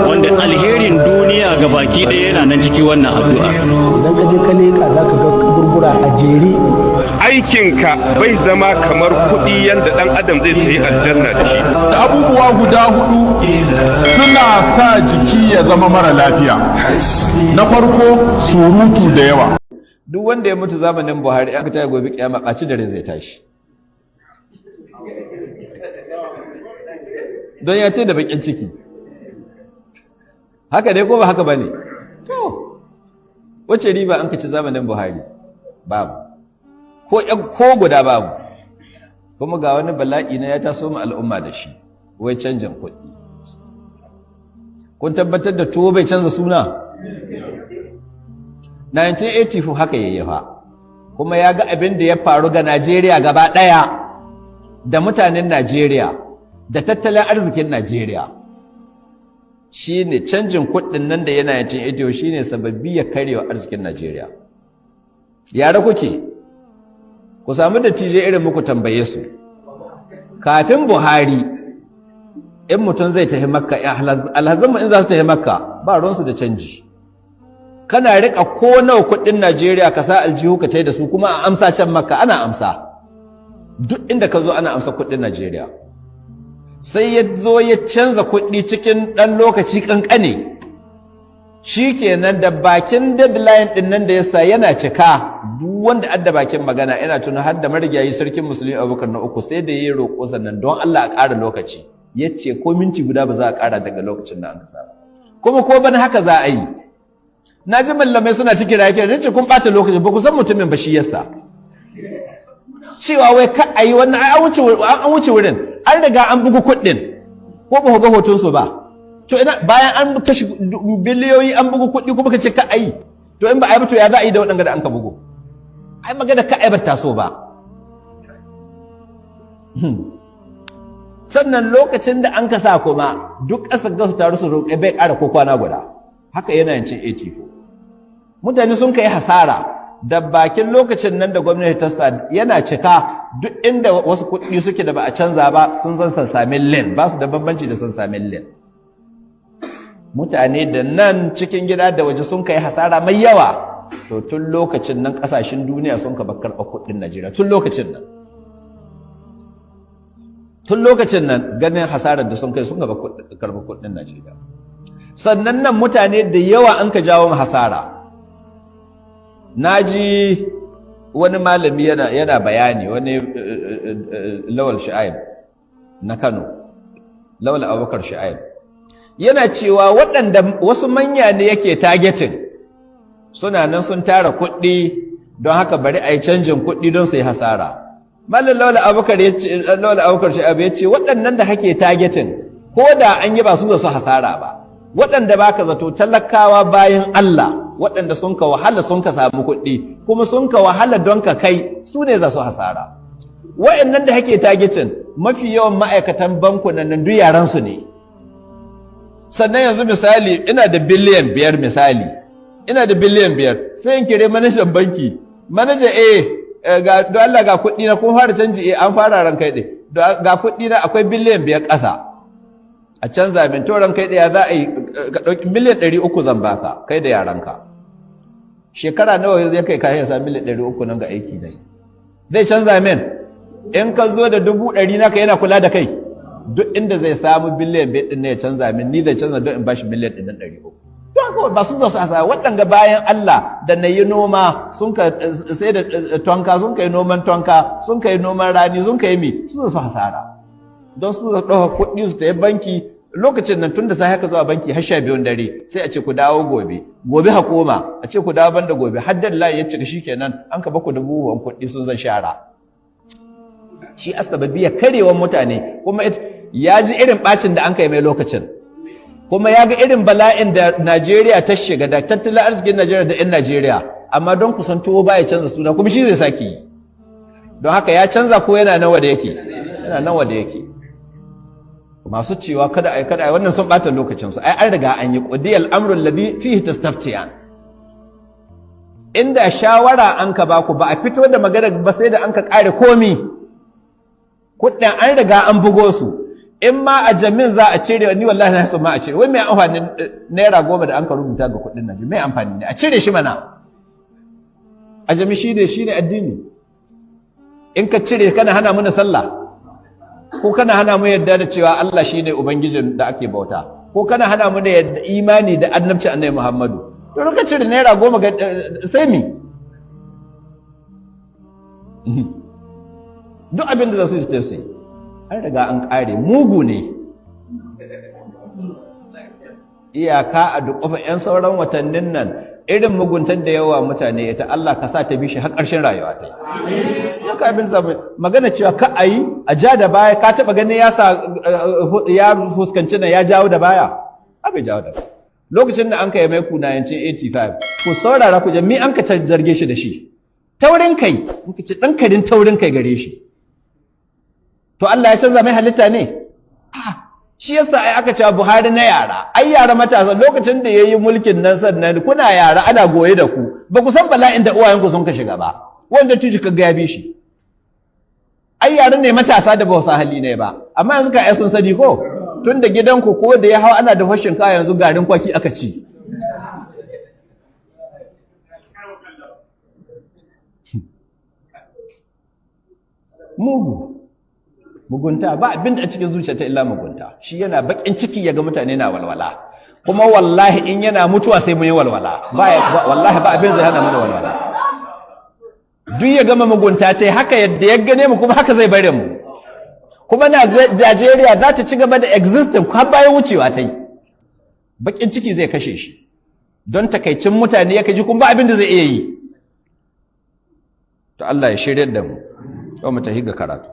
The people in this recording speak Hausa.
wanda alherin duniya ga baki ɗaya yana nan ciki wannan addu'a. Idan ka je ka leƙa za ka ga kaburbura a jere. Aikinka bai zama kamar kuɗi yadda ɗan adam zai sayi aljanna da shi. Abubuwa guda hudu suna sa jiki ya zama mara lafiya. Na farko, surutu da yawa. Duk wanda ya mutu zamanin Buhari an ta gobe kiyama ɓaci da rai zai tashi. Don ya ce da bakin ciki. Haka dai ko ba haka bane? To, wace riba an kaci zamanin Buhari? Babu. Ko guda babu. Kuma ga wani bala'i na ya taso mu al'umma da shi, wai canjin kuɗi. Kun tabbatar da tuwo bai canza suna? 1984 haka yayyafa. Kuma ya ga abin da ya faru ga Najeriya gaba ɗaya, da mutanen Najeriya, da tattalin arzikin Najeriya. Shi ne canjin kuɗin nan da yana 1984 shi ne sababbi ya karyewa arzikin Najeriya. Yara kuke? Ku samu dattijai irin muku tambaye su. Kafin Buhari, in mutum zai tafi Makka, alhazanmu in za su tafi Makka, ba ruwansu da canji. Kana riƙa ko nawa kuɗin Najeriya ka sa aljihu ka tai da su kuma a amsa can Makka, ana amsa. Duk inda ka zo ana amsa kuɗin Najeriya. Sai ya zo ya canza kuɗi cikin ɗan lokaci ƙanƙane. Shi kenan da bakin deadline ɗin nan da ya sa yana cika, duk wanda adda bakin magana yana tuna har da marigayi sarkin musulmi Abubakar na uku sai da ya yi roƙo sannan don Allah a ƙara lokaci. Ya ce ko minti guda ba za a ƙara daga lokacin da an kasa. Kuma ko bana haka za a yi. Na ji mallamai suna cikin rake da ce kun ɓata lokaci ba ku san mutumin ba shi yasa. Cewa wai ka a yi wannan an wuce wurin. An riga an bugu kuɗin ko ba ku ga hotonsu ba. To ina bayan an kashe biliyoyi an bugu kuɗi kuma ka ce ka ayi. To in ba a yi ba to ya za a yi da waɗanda da an ka bugu. Ai magana ka ai ba ta so ba. Sannan lokacin da an ka sa kuma duk ƙasar gasu taru su roƙe bai ƙara ko kwana guda. Haka yana yin cin 84. Mutane sun kai hasara. Da bakin lokacin nan da gwamnati ta sa yana cika duk inda wasu kuɗi suke da ba a canza ba sun zan sansamin lin ba su da bambanci da sansamin lin. Mutane da nan cikin gida da waje sun kai hasara mai yawa. To tun lokacin nan ƙasashen duniya sun ka bakar kuɗin Najeriya tun lokacin nan. Tun lokacin nan ganin hasarar da sun kai sun ka karɓar kuɗin Najeriya. Sannan nan mutane da yawa an ka jawo hasara. Na ji wani malami yana bayani, wani Lawal Shu'aib na Kano, Lawal Abubakar Shu'aib, yana cewa waɗanda wasu manya ne yake targeting suna nan sun tara kuɗi don haka bari a yi canjin kuɗi don su yi hasara. Malam Lawal Abubakar Shu'aib ya ce waɗannan da kake targeting ko da an yi ba su da su hasara ba, waɗanda baka zato talakawa bayan Allah waɗanda sun ka wahala sun ka samu kuɗi kuma sun ka wahala don ka kai su ne za su hasara. Waɗannan da hake targetin mafi yawan ma'aikatan bankunan nan duk yaran su ne. Sannan yanzu misali ina da biliyan 5 misali, ina da biliyan 5 sai in kire manajan banki, manaja ga don Allah ga kuɗi na kun fara canji an fara ran kai ga kuɗi na akwai biliyan 5 ƙasa. A canza min to ran kai ɗaya za a yi ka ɗauki miliyan 300 zan baka kai da yaranka. Shekara nawa zai kai kayan sa miliyan 300 nan ga aiki ne. Zai canza min in ka zo da 100,000 naka yana kula da kai. Duk inda zai samu biliyan 5 ɗin ne ya canza min ni zai canza don in bashi miliyan 300. To haka ba su zo su hasa waɗanga bayan Allah da na yi noma sun ka sai da tonka sun kai noman tonka sun kai noman rani sun kai mi su zo su hasara. Don su ɗauka kuɗi su ta yi banki lokacin nan tun da sai haka zuwa banki har 12 dare sai a ce ku dawo gobe ha koma a ce ku dawo banda gobe har deadline ya cika shikenan an ka baku da buhuwan kuɗi sun zan shara. Shi asababi ya karewan mutane kuma ya ji irin bacin da an kai mai lokacin kuma ya ga irin bala'in da Najeriya ta shiga da tattalin arzikin Najeriya da 'yan Najeriya amma don kusantowa ba ya canza suna kuma shi zai sake yi. Don haka ya canza ko yana nan wanda yake? Yana nan wanda yake. Masu cewa kada ai wannan sun bata lokacin su ai an riga an yi qudiyal amru alladhi fihi tastaftiyan. Inda shawara an ka baku ba a fito da magana ba sai da an ka kare komi kuɗin an riga an bugo su in ma a jamin za a cire ni wallahi na so ma a cire wai mai amfani naira 10 da an ka rubuta ga kudin nan mai amfani ne a cire shi mana a jami shi ne addini in ka cire kana hana mu sallah ko kana hana mu yadda da cewa Allah shine ubangijin da ake bauta ko kana hana mu da yadda imani da annabci annabi Muhammadu to ka cire naira 10 ga sai mi duk abin da za su yi sai an riga an ƙare mugu ne iyaka a duk ƙofa 'yan sauran watannin nan irin muguntar da yawa mutane ita Allah ka sa ta bi shi har ƙarshen rayuwa ta yi yaka abin zama magana cewa ka a yi a ja da baya ka taɓa ganin ya fuskanci na ya jawo da baya abin jawo da baya lokacin da an ka yi mai kuna 1985 ku saurara ku jami an ka zarge shi da shi taurin kai in ka ce ɗan karin taurin kai gare shi to Allah ya canza mai halitta ne shi yasa ai aka cewa Buhari na yara ai yara matasa lokacin da yayi mulkin nan sannan kuna yara ana goye da ku ba ku san bala'in da uwayenku sun ka shiga ba wanda tuji ka ga ya bi shi ai yaran ne matasa da ba su hali ne ba amma yanzu ka ai sun sani ko tun da gidanku ko da ya hawa ana da fashin kaya yanzu garin kwaki aka ci mugunta ba abin da a cikin zuciyarta illa mugunta shi yana bakin ciki yaga mutane na walwala kuma wallahi in yana mutuwa sai mun yi walwala wallahi ba abin zai hana mu walwala duk ya gama mugunta tai haka yadda ya gane mu kuma haka zai bare mu kuma Najeriya za ta ci gaba da existing har bayan wucewa ta yi bakin ciki zai kashe shi don takaicin mutane ya kaji kuma ba abin da zai iya yi to Allah ya shiryar da mu yau mu tafi ga karatu